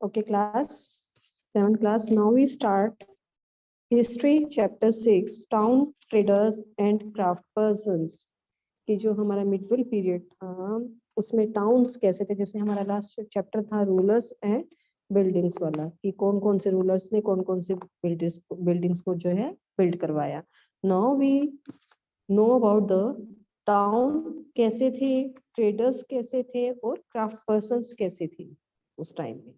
Okay, class 7 class. Now we start history chapter 6 town traders and craft persons. कि जो हमारा medieval period था उसमें टाउन्स कैसे थे, जैसे हमारा लास्ट चैप्टर था रूलर्स एंड बिल्डिंग्स वाला कि कौन कौन से रूलर्स ने कौन कौन से बिल्डिंग्स को जो है बिल्ड करवाया. Now we know about the town कैसे थे, ट्रेडर्स कैसे थे और क्राफ्ट पर्सन्स कैसे थे उस टाइम में.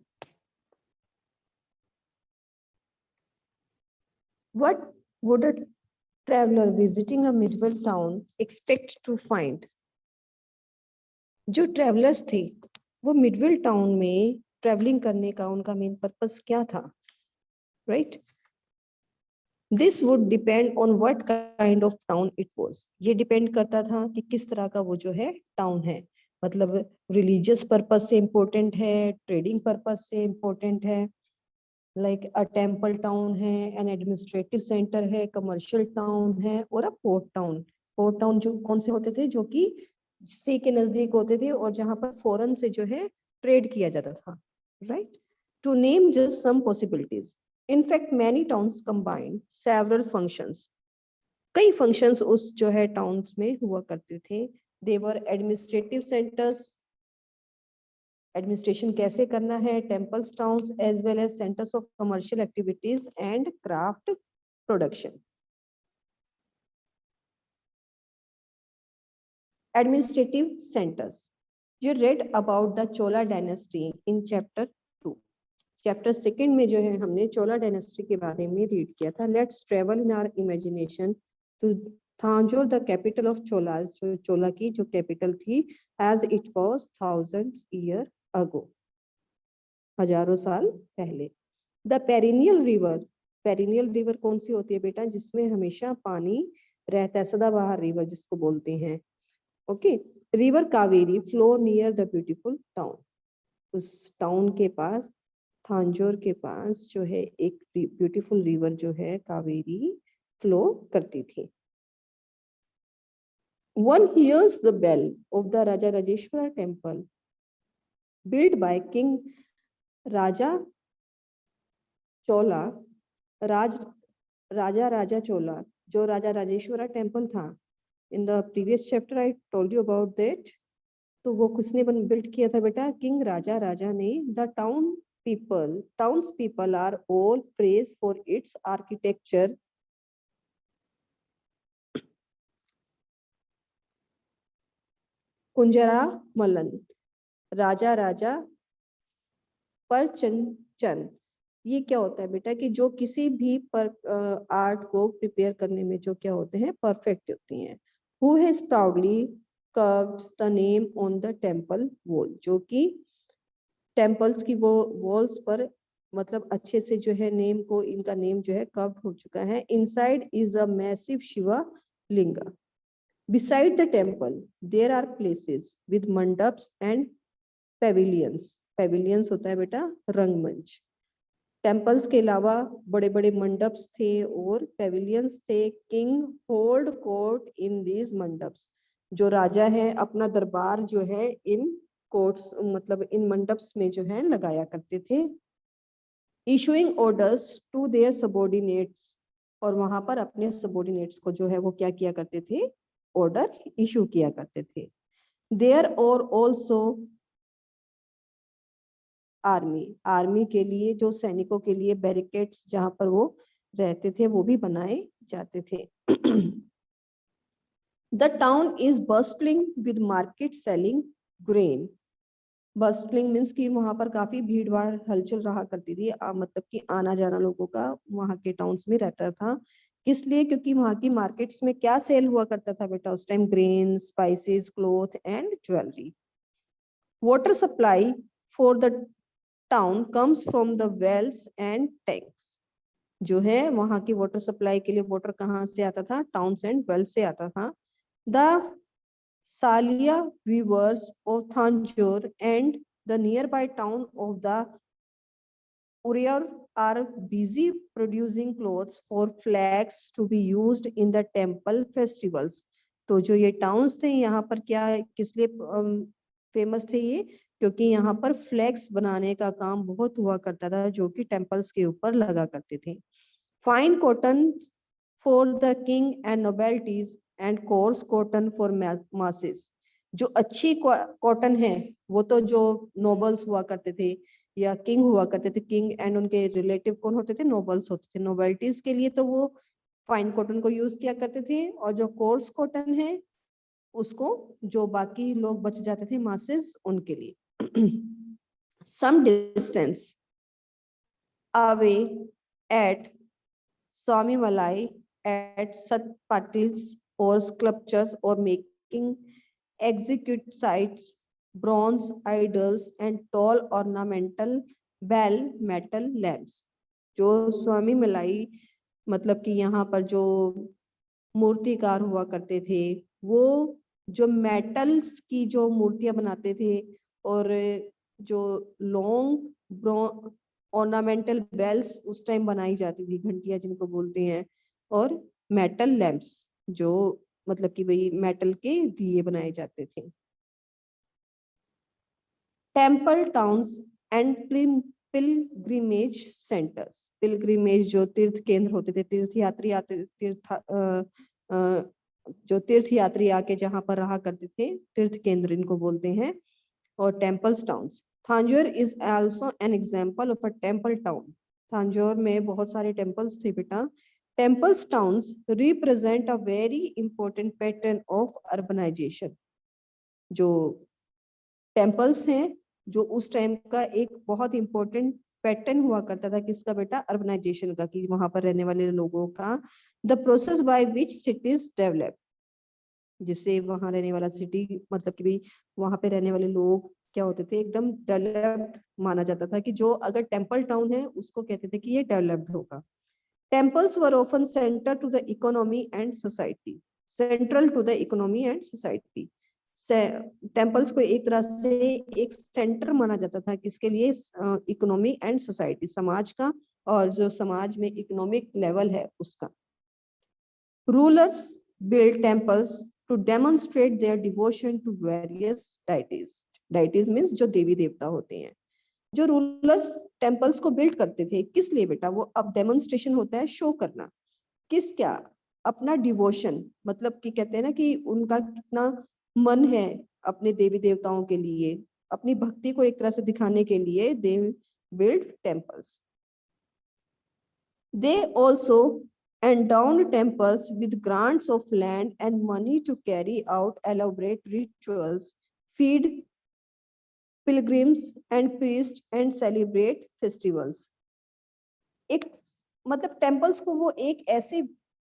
What would a traveler visiting a medieval town expect to find? जो ट्रेवलर्स थे वो मिडविल टाउन में ट्रेवलिंग करने का उनका मेन पर्पस क्या था, right? This would depend on what kind of town it was. ये डिपेंड करता था कि किस तरह का वो जो है टाउन है, मतलब रिलीजियस पर्पस से इम्पोर्टेंट है, ट्रेडिंग पर्पस से इम्पोर्टेंट है, लाइक अ टेम्पल टाउन है, एन एडमिनिस्ट्रेटिव सेंटर है, कमर्शियल टाउन है और a port town. Port town जो कौन से होते थे, जो कि सी के नजदीक होते थे और जहां पर फॉरेन से जो है ट्रेड किया जाता था, right? To name just some possibilities. In fact many towns combine several functions. कई फंक्शंस उस जो है टाउन्स में हुआ करते थे. They were administrative centres, administration कैसे करना है, temples towns as well as centres of commercial activities and craft production. Administrative centres. You read about the Chola dynasty in chapter 2. Chapter second में जो है हमने चोला डायनेस्टी के बारे में रीड किया था. Let's travel in our imagination to Tanjore, the capital of Chola. जो चोला की जो कैपिटल थी, as it was thousands year ago, हजारों साल पहले. The perennial river. Perennial river कौन सी होती है बेटा? जिसमें हमेशा पानी रहता है, सदाबहार रिवर जिसको बोलते हैं. Okay. River Kaveri flow near the beautiful town. उस टाउन के पास, थांजोर के पास जो है एक ब्यूटीफुल रिवर जो है कावेरी फ्लो करती थी. One hears the bell of the Raja Rajeshwara temple built by King Raja Chola, Raja Chola, जो राजा राजेश्वरा टेम्पल था. In the previous chapter I told you about that. तो वो किसने बिल्ड किया था बेटा? किंग राजा ने. The towns people are all praised for its architecture. Kunjara Mallan, Raja पर चन. ये क्या होता है बेटा? कि जो किसी भी पर आर्ट को प्रिपेयर करने में जो क्या होते हैं, परफेक्ट होती हैं. Who has proudly carved the name on the temple wall. जो कि टेम्पल्स की वो वॉल्स पर मतलब अच्छे से जो है नेम को, इनका नेम जो है कर्व्ड हो चुका है. Inside is a massive Shiva linga. Beside the temple, there are places with mandaps and pavilions. Pavilions होता है बेटा रंगमंच. टेम्पल्स के अलावा बड़े बड़े मंडप्स थे और पेविलियंस थे. King hold court in these mandaps. जो राजा है अपना दरबार जो है इन कोर्ट्स, मतलब इन मंडप्स में जो है लगाया करते थे. Issuing orders to their subordinates. और वहां पर अपने सबॉर्डिनेट्स को जो है वो क्या किया करते थे? ऑर्डर इशू किया करते थे. देयर और ऑल्सो आर्मी के लिए, जो सैनिकों के लिए बैरिकेड्स जहां पर वो रहते थे वो भी बनाए जाते थे. The town is bustling with market selling grain. Bustling means कि वहां पर काफी भीड़ भाड़ हलचल रहा करती थी, मतलब कि आना जाना लोगों का वहां के टाउन्स में रहता था. किस लिए? क्योंकि वहां की मार्केट्स में क्या सेल हुआ करता था बेटा उस time? Grain, spices, cloth and jewellery. Water supply for the town comes from the wells and tanks. जो है वहां की वाटर सप्लाई के लिए वाटर कहाँ से आता था? टाउन्स एंड वेल्स से आता था. The Salia weavers of Thanjore and the nearby town of the Uriyar are busy producing clothes for flags to be used in the temple festivals. तो जो ये टाउन्स थे यहाँ पर क्या किस लिए फेमस थे? ये क्योंकि यहाँ पर फ्लैग्स बनाने का काम बहुत हुआ करता था जो कि टेम्पल्स के ऊपर लगा करते थे। Fine cotton for the king and nobilities and coarse cotton for masses. जो अच्छी कॉटन है वो तो जो नोबल्स हुआ करते थे या किंग हुआ करते थे, किंग एंड उनके रिलेटिव कौन होते थे, नोबल्स होते थे। नोबेलिटीज के लिए तो वो फाइन कॉटन को यूज किया करते थे, और जो कोर्स कॉटन है उसको जो बाकी लोग बच जाते थे मासेस उनके लिए। Some distance away at Swami Malai at Sat Patil's or sculptures or making execute sites, bronze idols and tall ornamental bell metal lamps। जो स्वामी मलाई मतलब कि यहाँ पर जो मूर्तिकार हुआ करते थे वो जो मेटल्स की जो मूर्तियां बनाते थे, और जो लॉन्ग ऑर्नामेंटल बेल्स उस टाइम बनाई जाती थी, घंटियां जिनको बोलते हैं, और मेटल लैंप्स जो मतलब कि भाई मेटल के दिए बनाए जाते थे। Temple towns and pilgrimage centres. Pilgrimage जो तीर्थ केंद्र होते थे, तीर्थ यात्री आते जो तीर्थ यात्री आके जहां पर रहा करते थे, तीर्थ केंद्र इनको बोलते हैं। और temples towns, Tanjore is also an example of a temple town. Tanjore में बहुत सारे टेम्पल्स थे बेटा। Temples towns represent a very important pattern of urbanisation. जो टेम्पल्स हैं जो उस टाइम का एक बहुत इंपॉर्टेंट पैटर्न हुआ करता था, किसका बेटा, अर्बनाइजेशन का, कि वहां पर रहने वाले लोगों का। The process by which cities develop, जिससे वहां रहने वाला सिटी मतलब कि भाई वहां पे रहने वाले लोग क्या होते थे, एकदम डेवलप्ड माना जाता था, कि जो अगर टेम्पल टाउन है उसको कहते थे कि ये डेवलप्ड होगा। Temples were often centre to the economy and society, central to the economy and society. Temples को एक तरह से एक सेंटर माना जाता था, किसके लिए, इकोनॉमी एंड सोसाइटी, समाज का, और जो समाज में इकोनॉमिक लेवल है उसका। Rulers build temples to demonstrate their devotion to various deities. Deities means जो देवी देवता होते हैं। जो रूलर्स टेम्पल्स को बिल्ड करते थे किस लिए बेटा, वो अब डेमोन्स्ट्रेशन होता है, शो करना, किस क्या, अपना डिवोशन, मतलब कि कहते हैं ना कि उनका कितना मन है अपने देवी देवताओं के लिए, अपनी भक्ति को एक तरह से दिखाने के लिए they build temples. They also endowed temples with grants of land and money to carry out elaborate rituals, feed pilgrims and priests and celebrate festivals। एक मतलब टेम्पल्स को वो एक ऐसे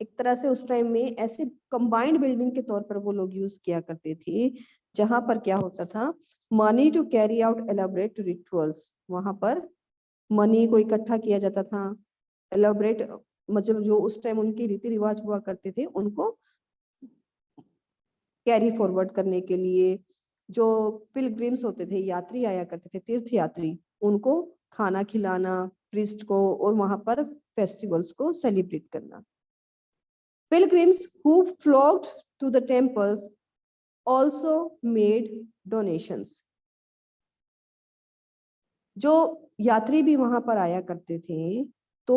एक तरह से उस टाइम में ऐसे कंबाइंड बिल्डिंग के तौर पर वो लोग यूज किया करते थे, जहां पर क्या होता था, money to carry out elaborate rituals, वहां पर मनी को इकट्ठा किया जाता था, एलाबरेट मतलब जो उस टाइम उनके रीति रिवाज हुआ करते थे उनको कैरी फॉरवर्ड करने के लिए। जो पिलग्रिम्स होते थे, यात्री आया करते थे, तीर्थ यात्री, उनको खाना खिलाना, प्रीस्ट को, और वहां पर फेस्टिवल्स को सेलिब्रेट करना। Pilgrims who flocked to the temples also made donations। जो यात्री भी वहां पर आया करते थे तो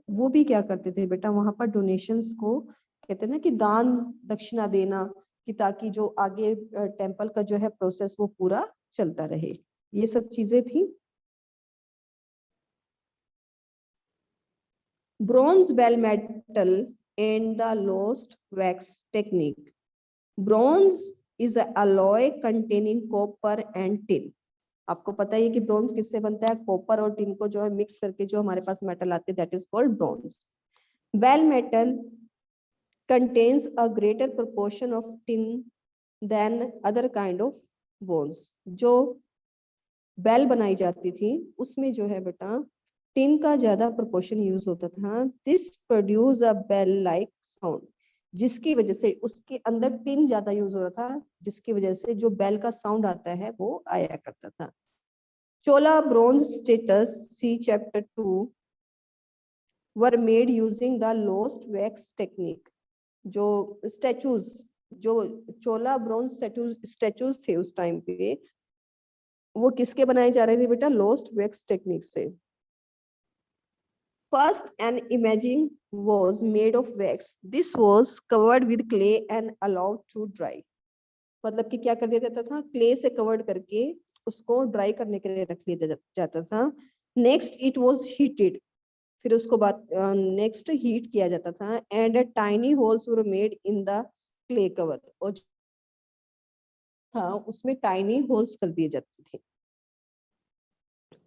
वो भी क्या करते थे बेटा, वहां पर डोनेशंस को कहते हैं ना कि दान दक्षिणा देना, कि ताकि जो आगे टेम्पल का जो है प्रोसेस वो पूरा चलता रहे, ये सब चीजें थी। Bronze bell metal and the lost wax technique. Bronze is alloy containing copper and tin. आपको पता है कि ब्रॉन्ज किससे बनता है, कॉपर और टिन को जो है मिक्स करके जो हमारे पास मेटल आते हैं, that is called bronze. Bell metal contains a greater proportion of tin than other kind of bones। जो बेल बनाई जाती थी उसमें जो है बेटा टिन का ज्यादा प्रोपोर्शन यूज होता था। This produce a bell like sound, जिसकी वजह से उसके अंदर टिन ज्यादा यूज हो रहा था, जिसकी वजह से जो बेल का साउंड आता है वो आया करता था। Chola bronze statues see chapter 2 were made using the lost wax technique। जो स्टैचूज, जो चोला ब्रोंज स्टैचूज थे उस टाइम पे, वो किसके बनाए जा रहे थे बेटा? लोस्ट वैक्स टेक्निक से। First, an imaging was made of wax. This was covered with clay and allowed to dry. मतलब कि क्या कर दिया जाता था? क्ले से कवर्ड करके उसको ड्राई करने के लिए रख लिया जाता था। नेक्स्ट इट वाज हीटेड, फिर उसको बाद नेक्स्ट हीट किया जाता था, and tiny holes were made in the clay cover, और था उसमें टाइनी होल्स कर दिए जाते थे।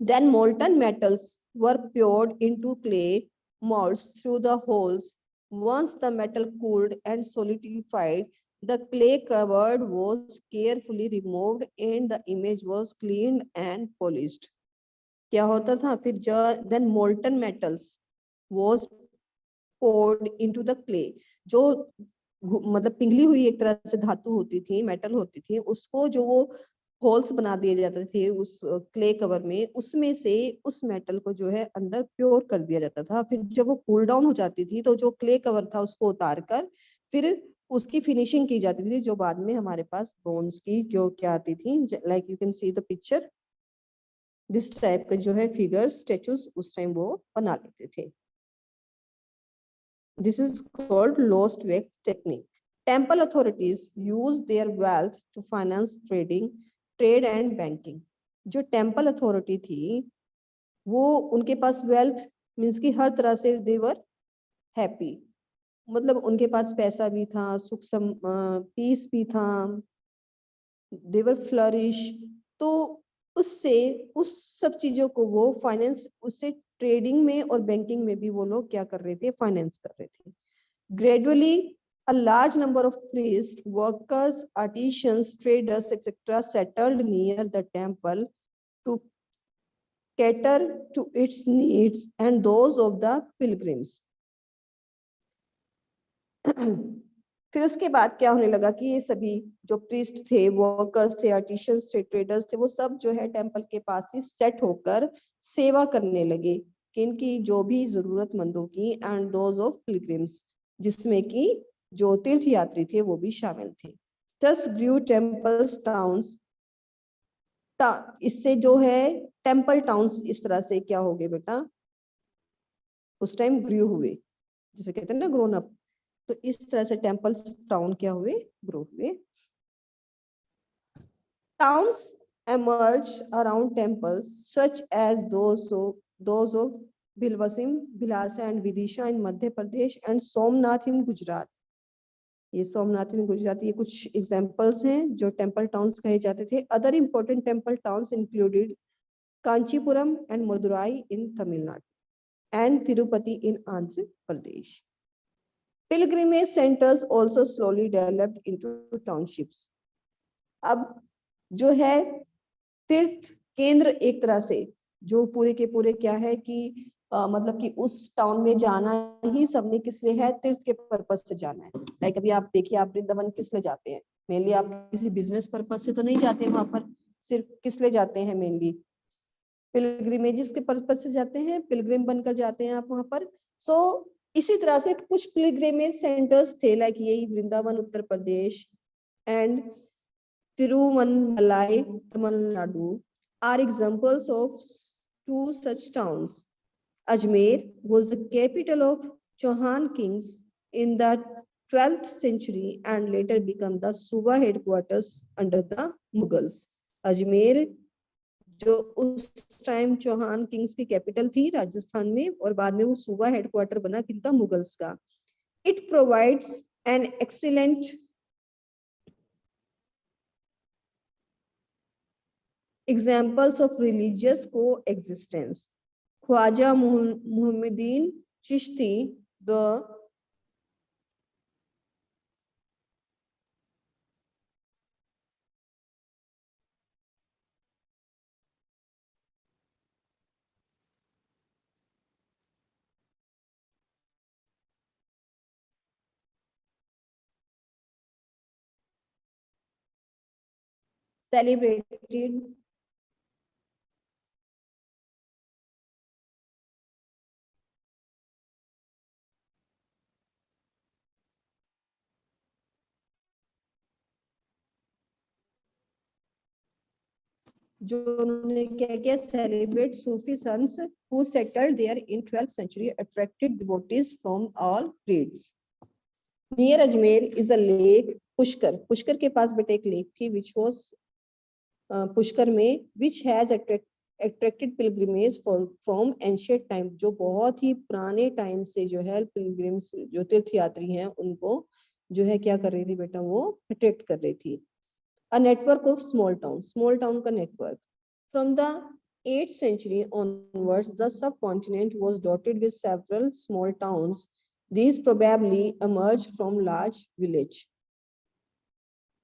Then molten metals were poured into clay molds through the holes. Once the metal cooled and solidified, the clay covered was carefully removed and the image was cleaned and polished. क्या होता था फिर? then molten metals was poured into the clay. जो मतलब पिघली हुई एक तरह से धातु होती थी, मेटल होती थी, उसको जो वो होल्स बना दिए जाते थे उस क्ले कवर में, उसमें से उस मेटल को जो है अंदर प्योर कर दिया जाता था। फिर जब वो कूल डाउन हो जाती थी तो जो क्ले कवर था उसको उतार कर फिर उसकी फिनिशिंग की जाती थी, जो बाद में हमारे पास ब्रोंज की जो क्या आती थी, like you can see the picture, this type के जो है फिगर्स, स्टेचूज उस टाइम वो बना लेते थे। This is called lost wax technique. Temple authorities use their wealth to finance trade and banking. जो टेम्पल अथॉरिटी थी वो उनके पास वेल्थ मीन्स की हर तरह से देवर हैप्पी, मतलब उनके पास पैसा भी था, सुख पीस भी था, देवर फ्लरिश। तो उससे उस सब चीजों को वो फाइनेंस, उससे ट्रेडिंग में और बैंकिंग में भी वो लोग क्या कर रहे थे? फाइनेंस कर रहे थे। Gradually, a large number of priests, workers, artisans, traders, etc., settled near the temple to cater to its needs and those of the pilgrims. फिर उसके बाद क्या होने लगा कि ये सभी जो प्रीस्ट थे, वर्कर्स थे, आर्टिशियंस थे, ट्रेडर्स थे, वो सब जो है टेम्पल के पास ही सेट होकर सेवा करने लगे, किनकी? जो भी जरूरतमंदों की, एंड दोज ऑफ पिलग्रिम्स, जिसमें कि जो तीर्थ यात्री थे वो भी शामिल थे। Thus grew temples towns, इससे जो है टेम्पल टाउन्स इस तरह से क्या हो गए बेटा? उस टाइम ग्रू हुए, जिसे कहते हैं ना ग्रोन अप। तो इस तरह से टेम्पल्स टाउन क्या हुए? ग्रो हुए। Towns emerge around temples such as those of Bilvasim, Bhilasa and Vidisha in Madhya Pradesh and Somnath in Gujarat. ये सोमनाथ in गुजरात, ये कुछ एग्जांपल्स हैं जो टेम्पल टाउन्स कहे जाते थे। Other important temple towns included Kanchipuram and Madurai in Tamil Nadu and Tirupati in Andhra Pradesh. Pilgrimage centers also slowly developed into townships. अब जो है तीर्थ केंद्र एक तरह से जो पूरे के पूरे क्या है कि मतलब कि उस टाउन में जाना ही सबने किस लिए है? तीर्थ के पर्पस से जाना है। लाइक अभी आप देखिए, आप वृंदावन किस लिए जाते हैं? मेनली आप किसी बिजनेस पर्पस से तो नहीं जाते हैं वहां पर, सिर्फ किस लिए जाते हैं? मेनली पिलग्रिमेजेस के पर्पस से जाते हैं, पिलग्रिम बनकर जाते हैं आप वहां पर। सो इसी तरह से कुछ पिलग्रिमेज सेंटर्स थे, लाइक यही Vrindavan Uttar Pradesh and Tiruvannamalai, Tamil Nadu, are examples of two such towns. Ajmer was the capital of Chauhan kings in the 12th century and later became the Suba headquarters under the Mughals. Ajmer जो उस time Chauhan Kings की capital थी राजस्थान में, और बाद में वो सूबा हेडक्वार्टर बना किनका? मुगल्स का। It provides an excellent examples of religious coexistence. Khwaja Muhammadin Chishti, the celebrated जो उन्होंने क्या किया, celebrate Sufi saints who settled there in 12th century attracted devotees from all creeds. Near Ajmer is a lake Pushkar, Pushkar के पास बेटे एक lake थी which was Pushkar में which has attracted pilgrims from ancient time, जो बहुत ही पुराने टाइम से जो है pilgrims जो तीर्थयात्री हैं उनको जो है क्या कर रही थी बेटा, वो अट्रैक्ट कर रही थी. A network of small town का network. From the 8th century onwards, the subcontinent was dotted with several small towns. These probably emerged from large village.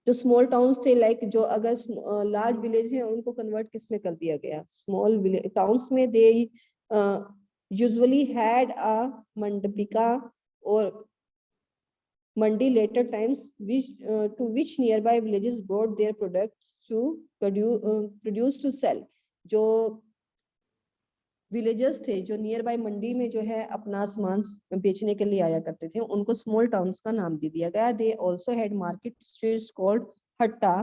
जो स्मॉल टाउन्स थे, लाइक जो अगर लार्ज विलेज है उनको कन्वर्ट किस में कर दिया गया, स्मॉल टाउन्स में. दे यूजुअली हैड अ मंडपिका और Mandi later times, to which nearby villages brought their products to produce to sell. जो villages थे जो नियर बाय मंडी में जो है अपना सामान बेचने के लिए आया करते थे, उनको स्मॉल टाउन्स का नाम दे दिया गया. They also had market streets called hatta.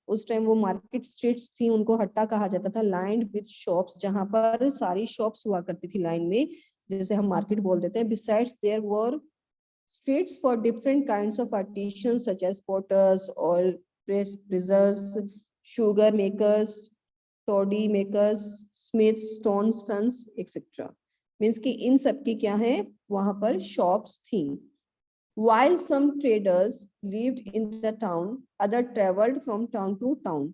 उस टाइम वो मार्केट स्ट्रीट्स थी, उनको हट्टा कहा जाता था. लाइंड विद शॉप्स, जहां पर सारी शॉप्स हुआ करती थी लाइन में, जैसे हम मार्केट बोल देते हैं. Besides there were streets for different kinds of artisans such as potters, oil pressers, sugar makers, toddy makers, smiths, stone sons, etc. Means कि इन सब की क्या है, वहां पर shops थी. While some traders lived in the town, other traveled from town to town.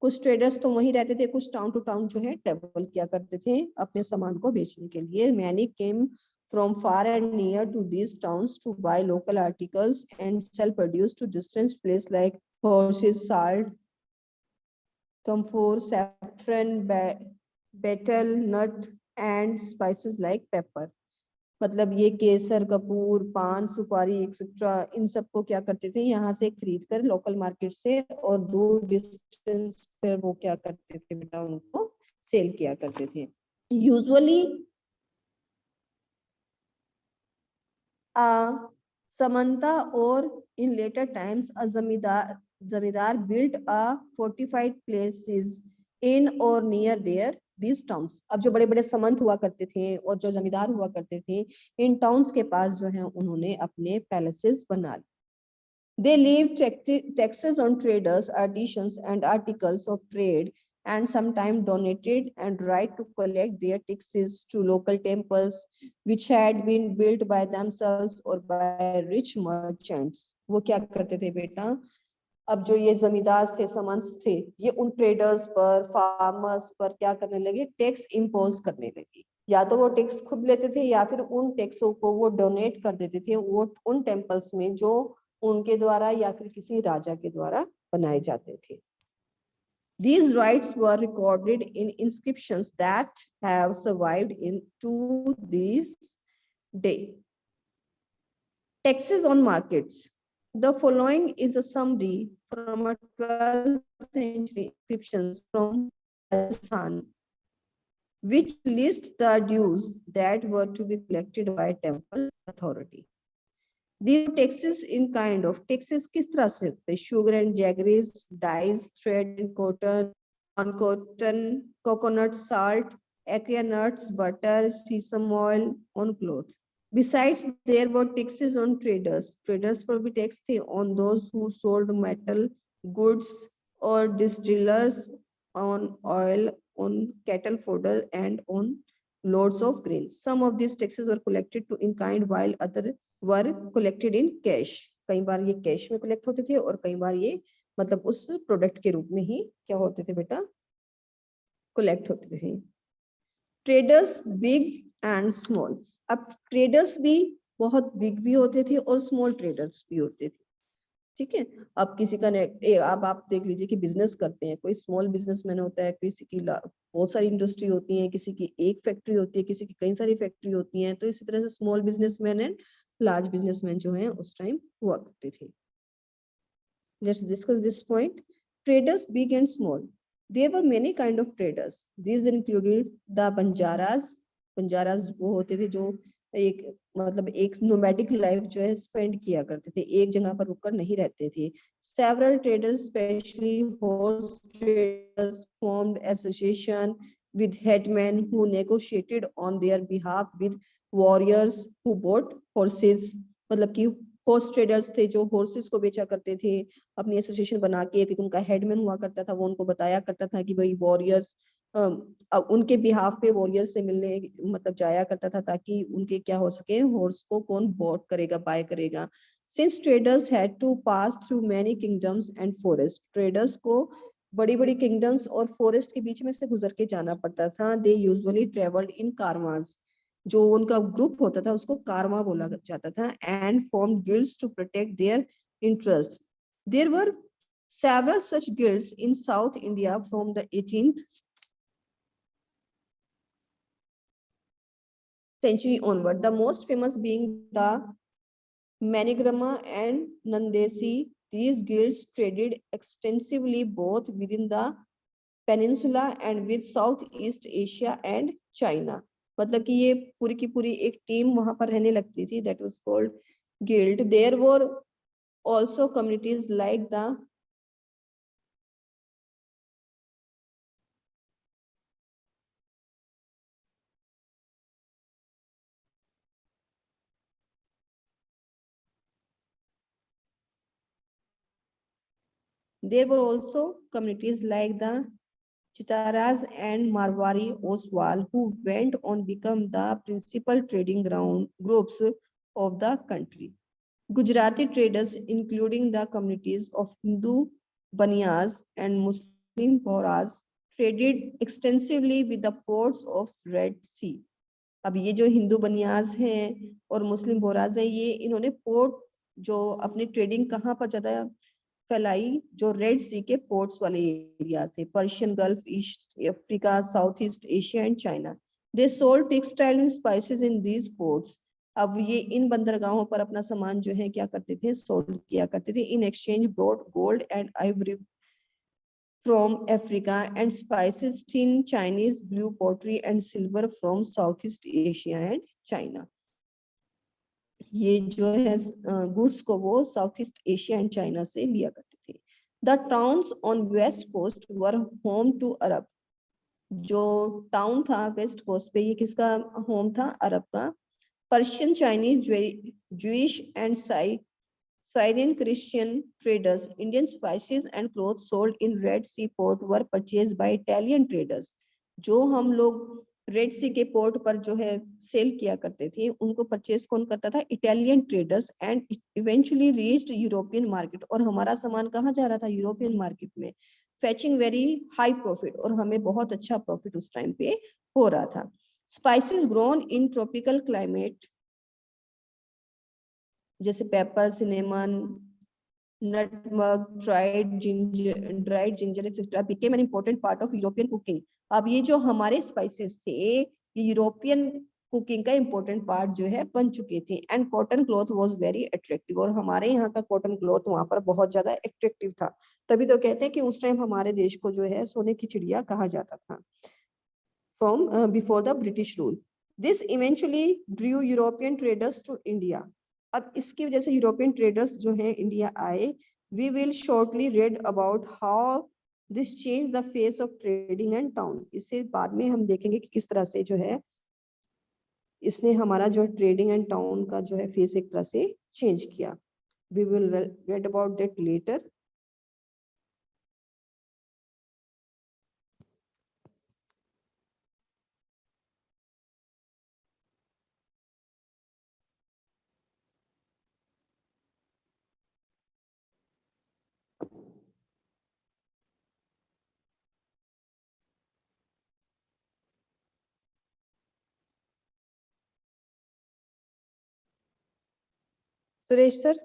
कुछ traders तो वहीं रहते थे, कुछ टाउन टू टाउन जो है ट्रेवल किया करते थे अपने सामान को बेचने के लिए. Many came from far and near to these towns to buy local articles and sell produce to distant places like horses, salt, camphor, saffron, betel nut and spices like pepper. मतलब ये केसर, कपूर, पान, सुपारी एक्सेट्रा, इन सबको क्या करते थे, यहाँ से खरीद कर लोकल मार्केट से और दूर डिस्टेंस पर वो क्या करते थे बेटा, उनको सेल किया करते थे. Usually Samanta or in later times a zamidar built a fortified places in or near there these towns. अब जो बड़े बड़े समंत हुआ करते थे और जो जमींदार हुआ करते थे, इन टाउन्स के पास जो है उन्होंने अपने पैलेसेस बना लिए. They levied taxes on traders, additions and articles of trade, and sometimes donated and right to collect their taxes to local temples which had been built by themselves or by rich merchants. वो क्या करते थे बेटा, अब जो ये जमींदार थे, समंस थे, ये उन ट्रेडर्स पर, फार्मर्स पर क्या करने लगे, टैक्स इम्पोज करने लगे. या तो वो टैक्स खुद लेते थे या फिर उन टैक्सों को वो डोनेट कर देते थे वो उन टेम्पल्स में जो उनके द्वारा या फिर किसी राजा के द्वारा बनाए जाते थे. These rites were recorded in inscriptions that have survived into this day. Taxes on markets. The following is a summary from a 12th century inscriptions from Rajasthan, which list the dues that were to be collected by temple authority. These taxes in kind of taxes किस तरह से होते हैं, sugar and jaggeries, dyes, thread and cotton, on cotton, coconut, salt, acacia nuts, butter, sesame oil, on clothes. Besides, there were taxes on traders. Traders पर भी tax थे on those who sold metal goods or distillers, on oil, on cattle fodder and on loads of grain. Some of these taxes were collected to in kind while other were collected in cash. कई बार ये cash में collect होते थे और कई बार ये मतलब उस प्रोडक्ट के रूप में ही क्या होते थे बेटा, कलेक्ट होते थे. Traders big and small. अब ट्रेडर्स भी बहुत बिग भी होते थे और स्मॉल ट्रेडर्स भी होते थे. ठीक है, अब किसी का अब आप देख लीजिए कि बिजनेस करते हैं, कोई स्मॉल बिजनेसमैन होता है, किसी की बहुत सारी इंडस्ट्री होती है, किसी की एक फैक्ट्री होती है, किसी की कई सारी फैक्ट्री होती हैं. तो इसी तरह से small businessman and large businessman जो है उस टाइम हुआ करते थे. Let's discuss this point. Traders big and small. There were many kind of traders. These included the Banjaras. Banjaras वो होते थे जो एक मतलब एक नोमैडिक लाइफ जो है स्पेंड किया करते थे, एक जगह पर रुककर नहीं रहते थे। Several traders specially horse traders formed association with headmen who negotiated on their behalf with warriors who bought horses। मतलब कि हॉर्स ट्रेडर्स थे जो हॉर्सेस को बेचा करते थे, अपनी एसोसिएशन बना के एक उनका हेडमैन हुआ करता था, वो उनको बताया करता था कि भाई वॉरियर्स उनके बिहाफ पे वॉरियर्स से मिलने मतलब जाया करता था ताकि उनके क्या हो सके, हॉर्स को कौन बॉट करेगा, बाय करेगा। Since traders had to pass through many kingdoms and forest, traders को बड़ी बड़ी किंगडम्स और फॉरेस्ट के बीच में से गुजर के जाना पड़ता था। दे यूजुअली ट्रेवल्ड इन कारवांस, जो उनका ग्रुप होता था उसको कारवा बोला जाता था। And form guilds to protect their interest. There were several such guilds in South India from the 18th century onward, the most famous being the Manigrama and Nandesi. These guilds traded extensively both within the peninsula and with south East Asia and China. मतलब कि ये पूरी की पूरी एक team वहां पर रहने लगती थी, that was called guild. There were also communities like the there were also communities like the Chitaras and Marwari Oswal who went on become the principal trading ground groups of the country. Gujarati traders, including the communities of Hindu Baniyas and Muslim Bohras, traded extensively with the ports of Red Sea. अब ये जो हिंदू बनियाज हैं और मुस्लिम बोराज हैं, ये इन्होंने port जो अपनी ट्रेडिंग कहाँ पर ज्यादा फैलाई, जो रेड सी के पोर्ट्स वाले एरिया थे, Persian gulf, east Africa, south East Asia and China. They sold textile and spices in these ports. अब ये इन बंदरगाहों पर अपना सामान जो है क्या करते थे, सोल्ड किया करते थे। In exchange brought gold and Ivory from Africa and spices, tin, Chinese blue pottery and silver from Southeast Asia and China। ये जो है गुड्स को वो South East Asia and China से लिया करते थे। The towns on west coast were home to Arab. जो टाउन था वेस्ट कोस्ट पे, ये किसका होम था, अरब का। Persian, Chinese, Jewish and Syrian Christian traders, Indian spices and clothes sold in Red Sea port were purchased by Italian traders। जो हम लोग रेड सी के पोर्ट पर जो है सेल किया करते थे, उनको परचेज कौन करता था, Italian traders. And eventually reached European market, और हमारा सामान कहाँ जा रहा था, यूरोपियन मार्केट में। फेचिंग वेरी हाई प्रॉफिट, और हमें बहुत अच्छा प्रॉफिट उस टाइम पे हो रहा था। Spices grown in tropical climate जैसे pepper, cinnamon, nutmeg, dried ginger, etc. became an important part of European cooking। अब ये जो हमारे स्पाइसेस थे, ये यूरोपियन कुकिंग का इंपॉर्टेंट पार्ट जो है बन चुके थे। And cotton cloth was very attractive, और हमारे यहाँ का कॉटन क्लॉथ वहां पर बहुत ज्यादा अट्रैक्टिव था। तभी तो कहते हैं कि उस टाइम हमारे देश को जो है सोने की चिड़िया कहा जाता था, from before the British rule. This eventually drew European traders to India. अब इसकी वजह से यूरोपियन ट्रेडर्स जो हैं इंडिया आए। We will shortly read about how this change the face of trading and town. इससे बाद में हम देखेंगे कि किस तरह से जो है इसने हमारा जो ट्रेडिंग एंड टाउन का जो है फेस एक तरह से चेंज किया। We will read about that later. Suresh sir.